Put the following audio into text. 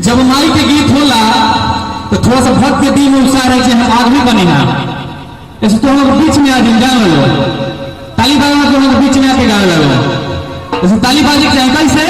जब माई के गीत होला तो थोड़ा सा भक्त के दिल में उत्साह रहे हम आदमी बने ना ऐसे तो हम बीच में आदमी गाँव लो ताली बाजा तो हम बीच में आके गाँव लगो ऐसे ताली बाजी चाहे कैसे